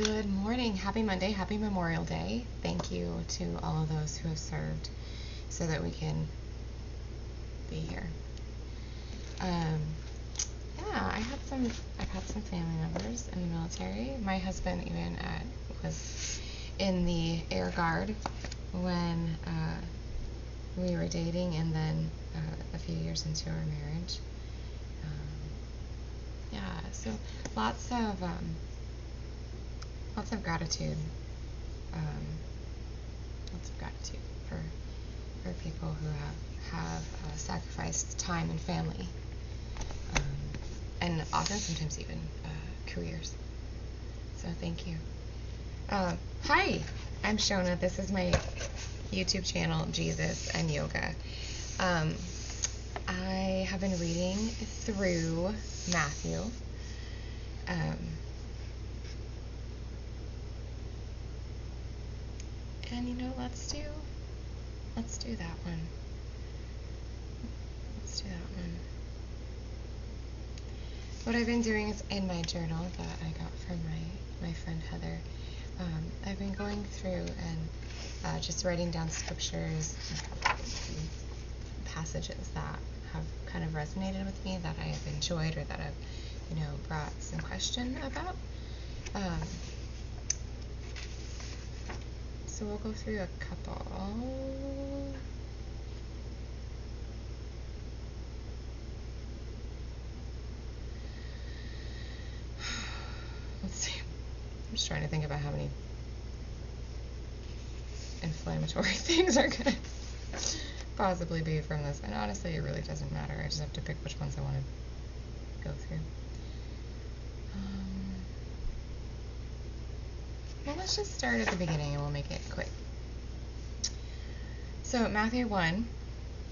Good morning. Happy Monday. Happy Memorial Day. Thank you to all of those who have served so that we can be here. I've had some family members in the military. My husband even was in the Air Guard when we were dating, and then a few years into our marriage. So lots of gratitude. Lots of gratitude for people who have sacrificed time and family, and often sometimes even careers. So thank you. Hi, I'm Shona. This is my YouTube channel, Jesus and Yoga. I have been reading through Matthew. And let's do that one. Let's do that one. What I've been doing is in my journal that I got from my friend Heather. I've been going through and just writing down scriptures, passages that have kind of resonated with me, that I have enjoyed, or that I've brought some question about. So we'll go through a couple. Let's see. I'm just trying to think about how many inflammatory things are going to possibly be from this. And honestly, it really doesn't matter. I just have to pick which ones I want to go through. Well, let's just start at the beginning and we'll make it quick. So Matthew 1,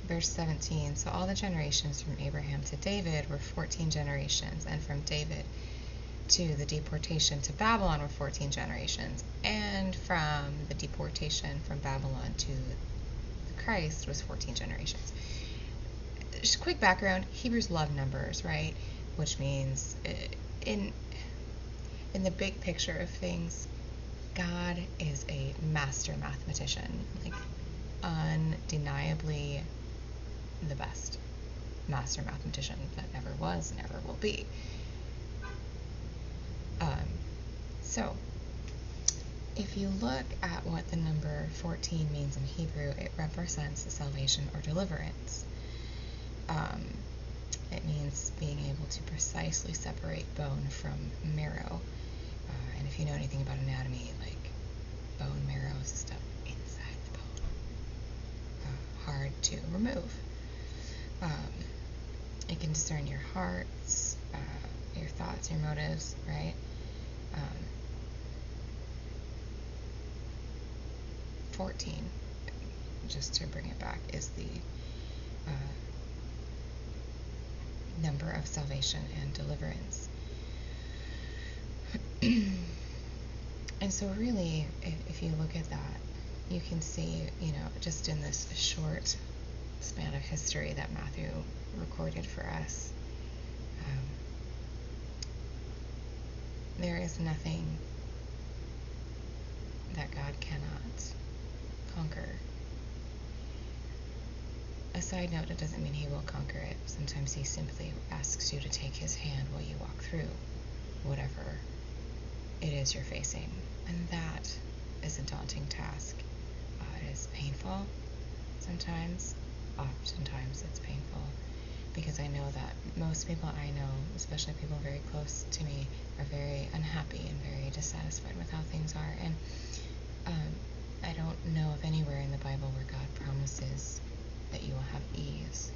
verse 17. So all the generations from Abraham to David were 14 generations, and from David to the deportation to Babylon were 14 generations, and from the deportation from Babylon to the Christ was 14 generations. Just quick background, Hebrews love numbers, right? Which means in the big picture of things, God is a master mathematician, like undeniably the best master mathematician that ever was and ever will be. So if you look at what the number 14 means in Hebrew, it represents salvation or deliverance. It means being able to precisely separate bone from marrow. And if you know anything about anatomy, like bone marrow is the stuff inside the bone. Hard to remove. It can discern your hearts, your thoughts, your motives, right? 14, just to bring it back, is the number of salvation and deliverance. And so really, if you look at that, you can see, just in this short span of history that Matthew recorded for us, there is nothing that God cannot conquer. A side note, it doesn't mean he will conquer it. Sometimes he simply asks you to take his hand while you walk through whatever it is you're facing. And that is a daunting task. It is painful sometimes. Oftentimes it's painful, because I know that most people I know, especially people very close to me, are very unhappy and very dissatisfied with how things are. And I don't know of anywhere in the Bible where God promises that you will have ease,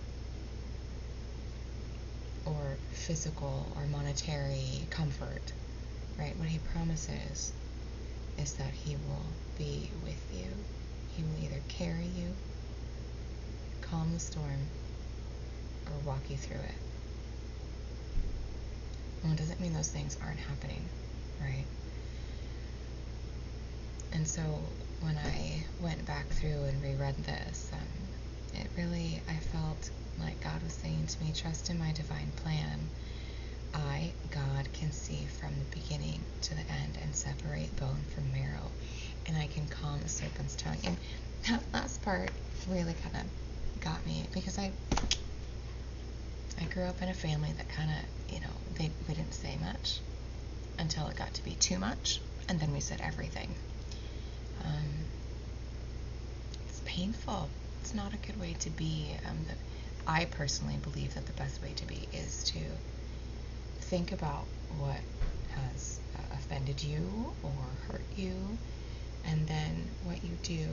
or physical or monetary comfort, right? What he promises is that he will be with you. He will either carry you, calm the storm, or walk you through it. Well, it doesn't mean those things aren't happening, right? And so when I went back through and reread this, I felt like God was saying to me, trust in my divine plan. I, God, can see from the beginning to the end and and separate bone from marrow, and I can calm a serpent's tongue. And that last part really kind of got me, because I grew up in a family that kind of, we didn't say much until it got to be too much, and then we said everything. It's painful. It's not a good way to be. I personally believe that the best way to be is to think about what has offended you or hurt you, and then what you do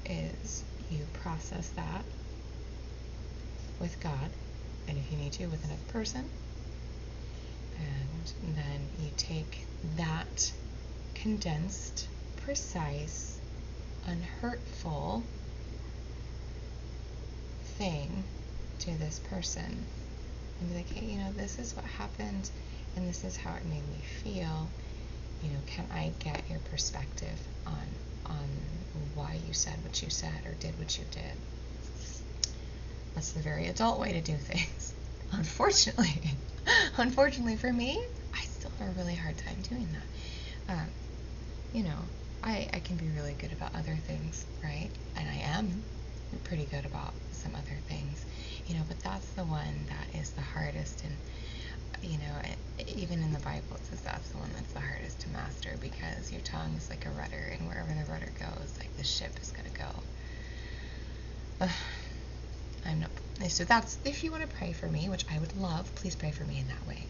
is you process that with God, and if you need to, with another person, and then you take that condensed, precise, unhurtful thing to this person and be like, hey, this is what happened, and this is how it made me feel. Can I get your perspective on why you said what you said or did what you did? That's the very adult way to do things. Unfortunately for me, I still have a really hard time doing that. I can be really good about other things, right? And I am pretty good about some other things, but that's the one that is the hardest. And even in the Bible it says that's the one that's the hardest to master, because your tongue is like a rudder, and wherever the rudder goes, like, the ship is gonna go. I'm not. So that's, if you want to pray for me, which I would love, please pray for me in that way.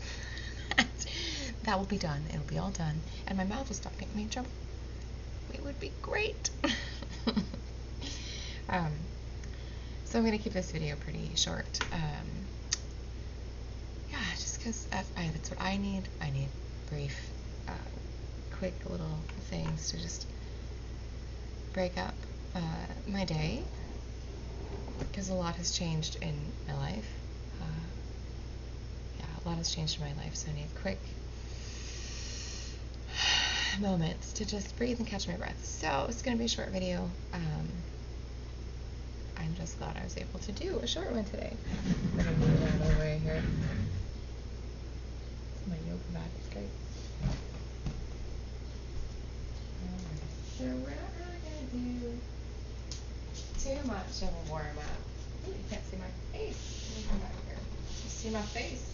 That will be done. It'll be all done, and my mouth will stop getting me in trouble. It would be great. So I'm gonna keep this video pretty short. Yeah, just because that's what I need. I need brief, quick little things to just break up my day, because a lot has changed in my life. A lot has changed in my life, so I need quick moments to just breathe and catch my breath. So it's going to be a short video. I'm just glad I was able to do a short one today. I'm going to move out of the way here. My yoga mat is great. So we're not really going to do too much of a warm up. Ooh, you can't see my face. Let me come back here. You see my face?